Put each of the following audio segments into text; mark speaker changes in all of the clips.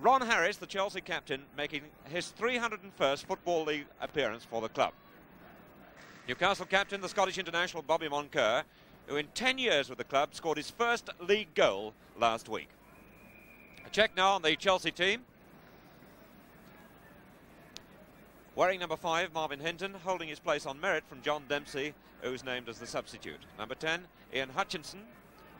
Speaker 1: Ron Harris, the Chelsea captain, making his 301st Football League appearance for the club. Newcastle captain, the Scottish international Bobby Moncur, who in 10 years with the club scored his first league goal last week. A check now on the Chelsea team. Wearing number 5, Marvin Hinton, holding his place on merit from John Dempsey, who's named as the substitute. Number 10, Ian Hutchinson,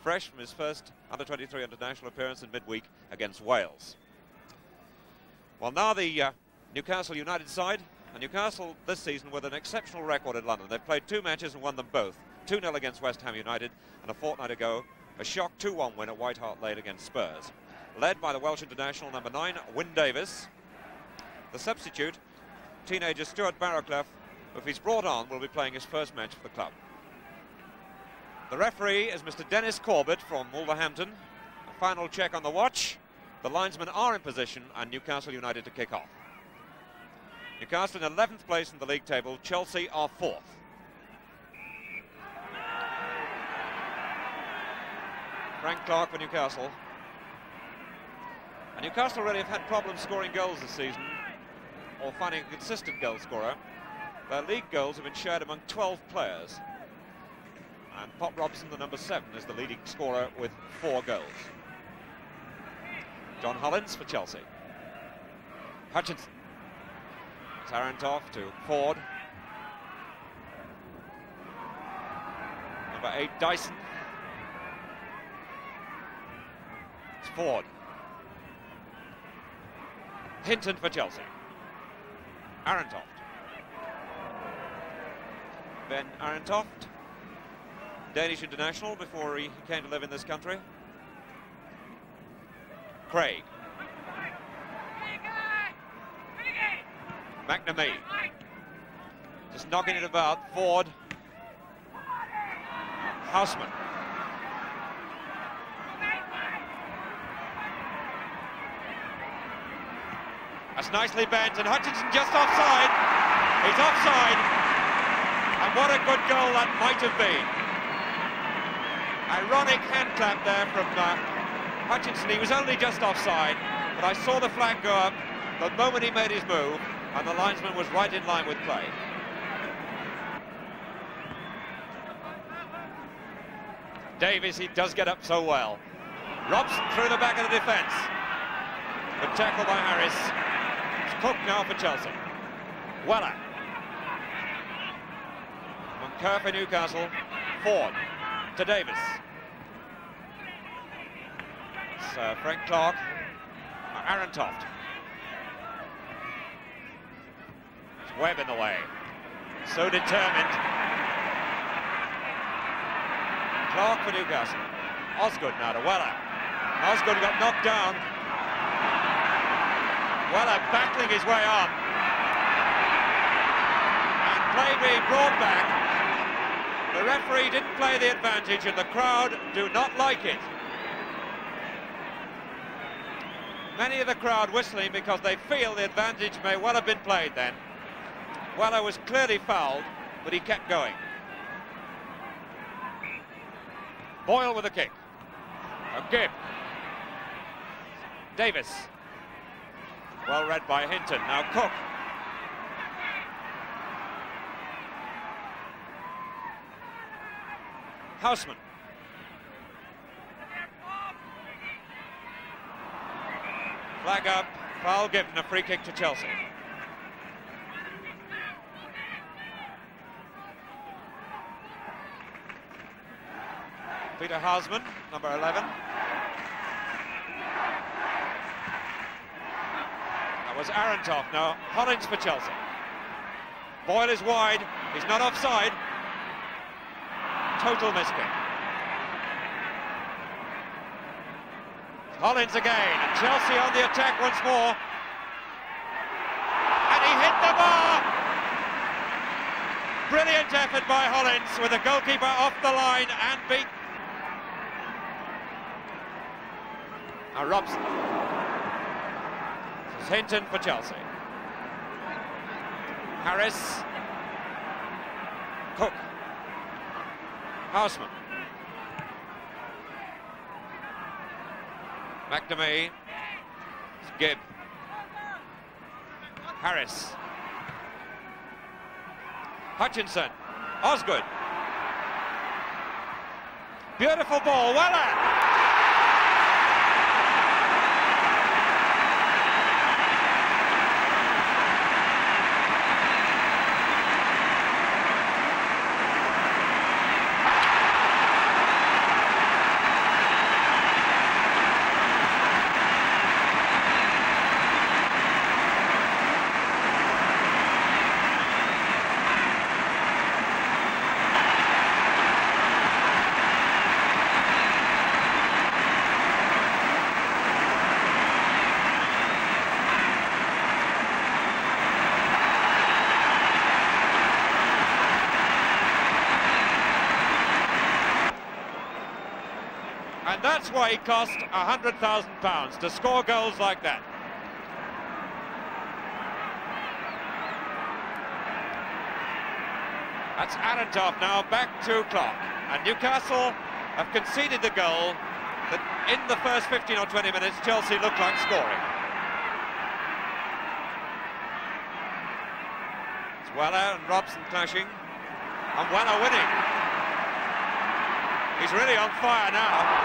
Speaker 1: fresh from his first under-23 international appearance in midweek against Wales. Well, now the Newcastle United side, and Newcastle this season with an exceptional record in London. They've played 2 matches and won them both. 2-0 against West Ham United, and a fortnight ago, a shock 2-1 win at White Hart Lane against Spurs. Led by the Welsh international number 9, Wyn Davies. The substitute, teenager Stuart Barrowclough, if he's brought on, will be playing his first match for the club. The referee is Mr. Dennis Corbett from Wolverhampton. A final check on the watch. The linesmen are in position, and Newcastle United to kick off. Newcastle in 11th place in the league table. Chelsea are 4th. Frank Clark for Newcastle. And Newcastle really have had problems scoring goals this season, or finding a consistent goal scorer. Their league goals have been shared among 12 players. And Pop Robson, the number 7, is the leading scorer with 4 goals. John Hollins for Chelsea. Hutchinson. Tarantoff to Ford. Number 8, Dyson. It's Ford. Hinton for Chelsea. Arentoft. Ben Arentoft, Danish international before he came to live in this country. Craig. McNamee. Just knocking it about. Ford. Houseman. That's nicely bent, and Hutchinson just offside. He's offside. And what a good goal that might have been. Ironic hand clap there from Hutchinson. He was only just offside, but I saw the flag go up the moment he made his move, and the linesman was right in line with play. Davies, he does get up so well. Robson through the back of the defence. Good tackle by Harris. It's Cook now for Chelsea. Weller. Moncur for Newcastle. Ford to Davis. It's Frank Clark. Arentoft. It's Webb in the way. So determined. Clark for Newcastle. Osgood now to Weller. Osgood got knocked down. Weller battling his way on. And play being brought back. The referee didn't play the advantage, and the crowd do not like it. Many of the crowd whistling because they feel the advantage may well have been played then. Weller was clearly fouled, but he kept going. Boyle with a kick. A Gibb. Davis. Well read by Hinton. Now Cook. Houseman. Flag up. Foul given. A free kick to Chelsea. Peter Houseman, number 11. That was Arentoft. Now Hollins for Chelsea. Boyle is wide. He's not offside. Total miskick. Hollins again, and Chelsea on the attack once more. And he hit the bar. Brilliant effort by Hollins with the goalkeeper off the line and beat. Now Robson. This is Hinton for Chelsea. Harris. Cook. Houseman. McNamee. Gibb. Harris. Hutchinson. Osgood. Beautiful ball. Weller. And that's why he cost £100,000 to score goals like that. That's Arentoff now back to Clark. And Newcastle have conceded the goal that in the first 15 or 20 minutes Chelsea looked like scoring. It's Weller and Robson clashing. And Weller winning. He's really on fire now.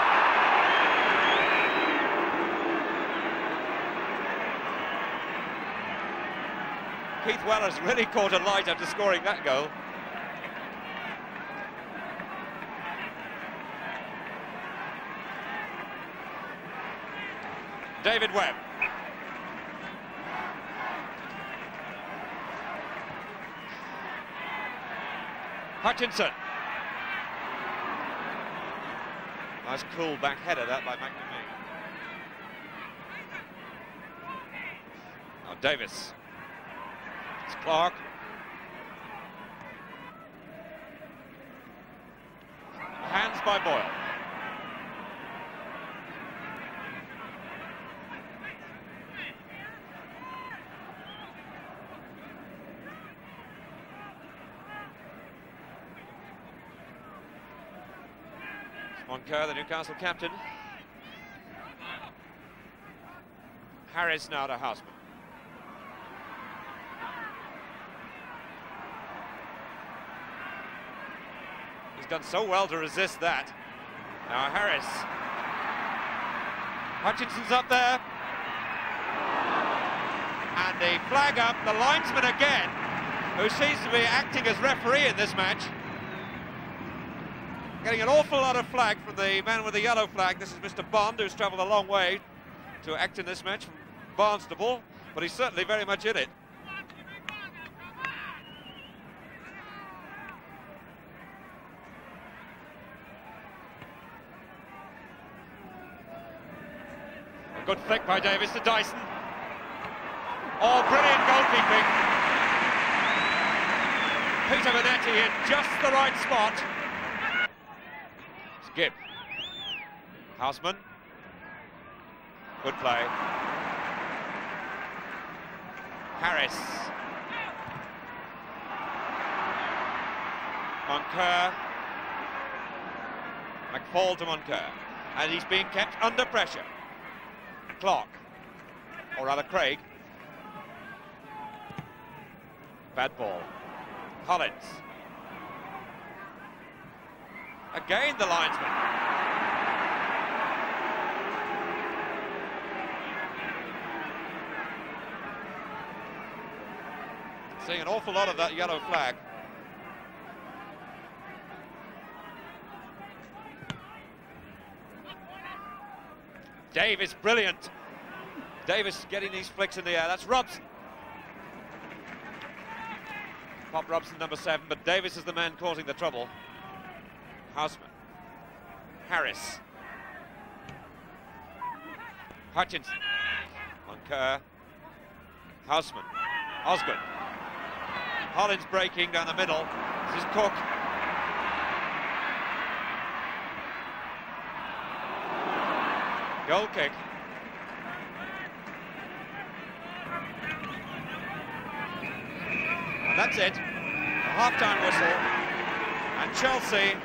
Speaker 1: Keith Weller's really caught a light after scoring that goal. David Webb. Hutchinson. Nice cool back header that by McNamee. Now Davis. It's Clark. Hands by Boyle. Moncur, the Newcastle captain. Harris now to Houseman. He's done so well to resist that. Now Harris. Hutchinson's up there. And the flag up, the linesman again, who seems to be acting as referee in this match. Getting an awful lot of flag from the man with the yellow flag. This is Mr. Bond, who's travelled a long way to act in this match from Barnstable, but he's certainly very much in it. A good flick by Davis to Dyson. Oh, brilliant goalkeeping. Peter Bonetti in just the right spot. Gibb. Houseman. Good play. Harris. Moncur. McFall to Moncur. And he's being kept under pressure. Clark. Or rather Craig. Bad ball. Collins. Again, the linesman. Seeing an awful lot of that yellow flag. Davis, brilliant. Davis getting these flicks in the air. That's Robson. Pop Robson, number 7, but Davis is the man causing the trouble. Houseman. Harris. Hutchinson. Moncur. Houseman. Osgood. Hollins breaking down the middle. This is Cook. Goal kick. And that's it. A half-time whistle. And Chelsea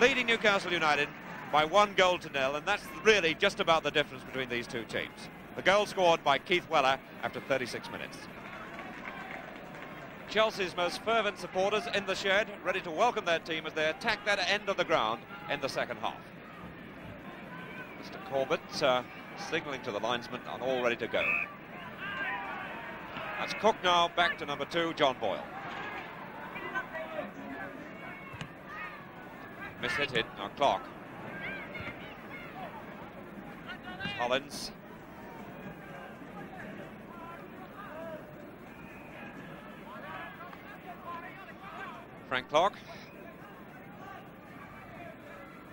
Speaker 1: leading Newcastle United by 1-0, and that's really just about the difference between these two teams. The goal scored by Keith Weller after 36 minutes. Chelsea's most fervent supporters in the shed, ready to welcome their team as they attack that end of the ground in the second half. Mr. Corbett signalling to the linesman and all ready to go. That's Cook now, back to number 2, John Boyle. Miss-hit it, now Clark. Hollins. Frank Clark.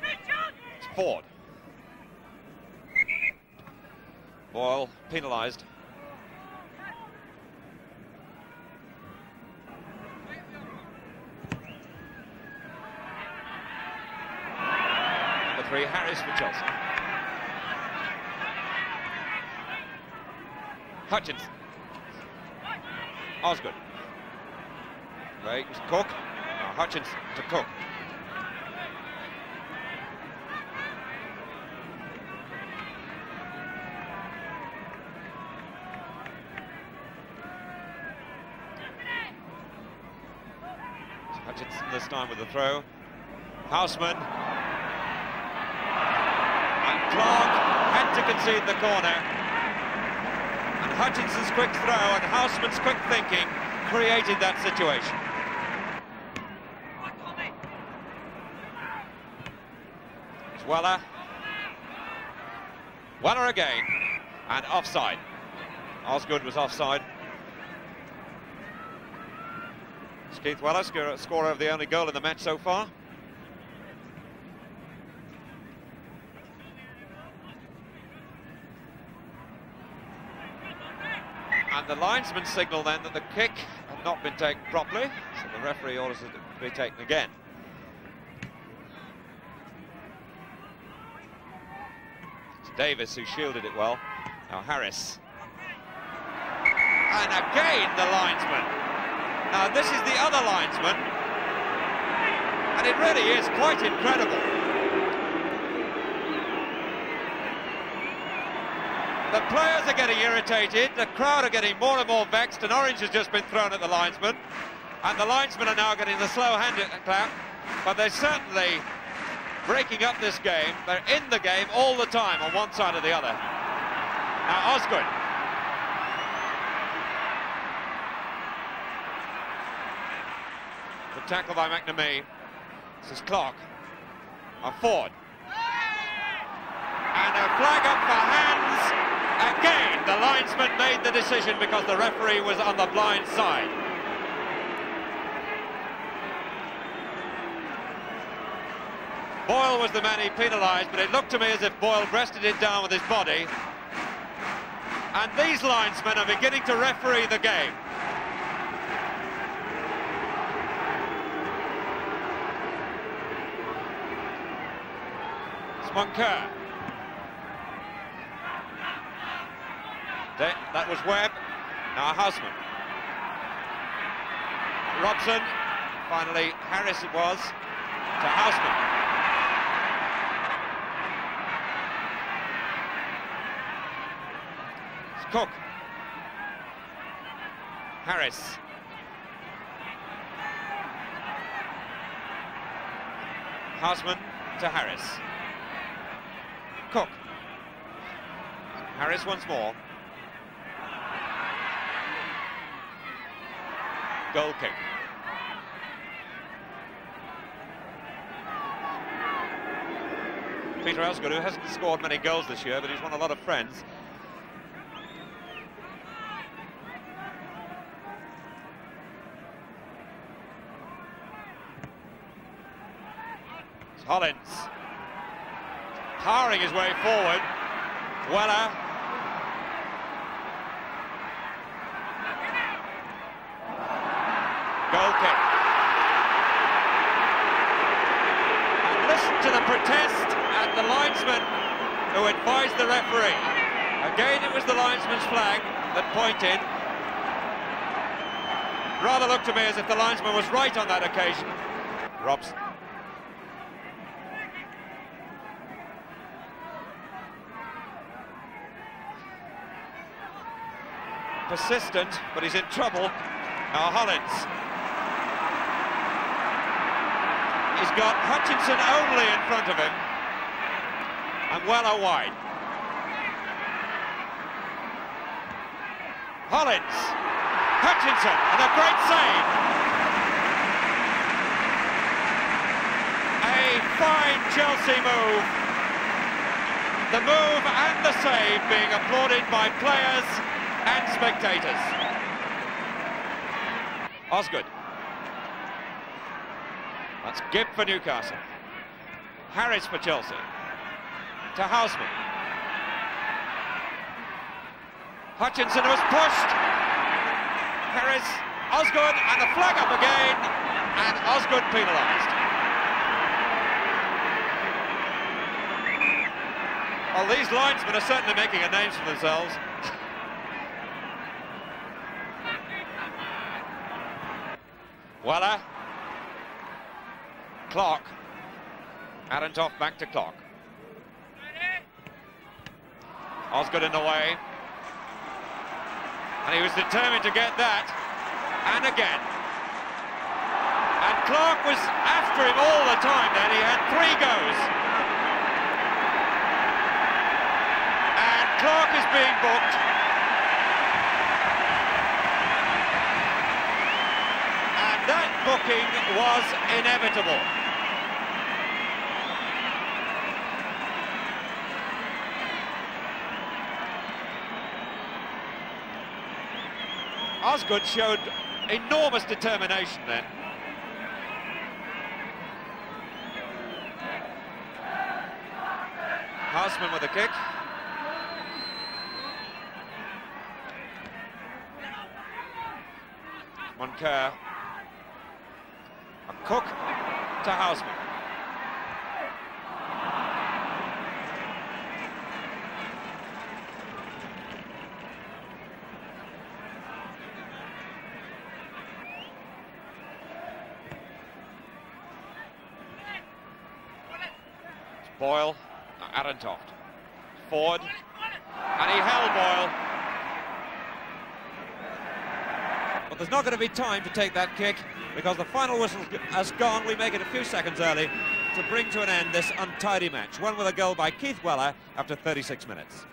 Speaker 1: It's Ford. Boyle penalised. Number 3, Harris for Chelsea. Hutchinson. Osgood. Right, it was Cook. Now Hutchinson to Cook. Hutchinson this time with the throw. Houseman. And Clark had to concede the corner. And Hutchinson's quick throw and Houseman's quick thinking created that situation. It's Weller. Weller again. And offside. Osgood was offside. It's Keith Weller, scorer of the only goal in the match so far. And the linesman signalled then that the kick had not been taken properly, so the referee orders it to be taken again. It's Davis who shielded it well. Now Harris. And again the linesman. Now this is the other linesman, and it really is quite incredible. The players are getting irritated, the crowd are getting more and more vexed, and orange has just been thrown at the linesman, and the linesmen are now getting the slow hand clap, but they're certainly breaking up this game. They're in the game all the time on one side or the other. Now Osgood. The tackle by McNamee. This is Clark. Ford. And a flag up for hands. Again, the linesman made the decision because the referee was on the blind side. Boyle was the man he penalised, but it looked to me as if Boyle breasted it down with his body. And these linesmen are beginning to referee the game. It's Moncur. That was Webb. Now Houseman. Robson. Finally, Harris it was. To Houseman. It's Cook. Harris. Houseman to Harris. Cook. Harris once more. Goal kick. Peter Osgood, who hasn't scored many goals this year, but he's won a lot of friends. It's Hollins. Powering his way forward. Weller. Goal kick. And listen to the protest at the linesman who advised the referee. Again, it was the linesman's flag that pointed. Rather looked to me as if the linesman was right on that occasion. Robson. persistent, but he's in trouble. Now Hollins. He's got Hutchinson only in front of him, and Weller wide. Hollins, Hutchinson, and a great save. A fine Chelsea move. The move and the save being applauded by players and spectators. Osgood. That's Gibb for Newcastle. Harris for Chelsea. To Houseman. Hutchinson was pushed. Harris, Osgood, and a flag up again, and Osgood penalised. Well, these linesmen are certainly making a name for themselves. Weller. Clark. Arentoff back to Clark. Osgood in the way. And he was determined to get that. And again. And Clark was after him all the time then. He had 3 goes. And Clark is being booked. And that booking was inevitable. Osgood showed enormous determination then. Houseman with a kick. Moncur. A Cook to Houseman. Boyle, Arentoft, forward, and he held Boyle. But there's not going to be time to take that kick because the final whistle has gone. We make it a few seconds early to bring to an end this untidy match. One with a goal by Keith Weller after 36 minutes.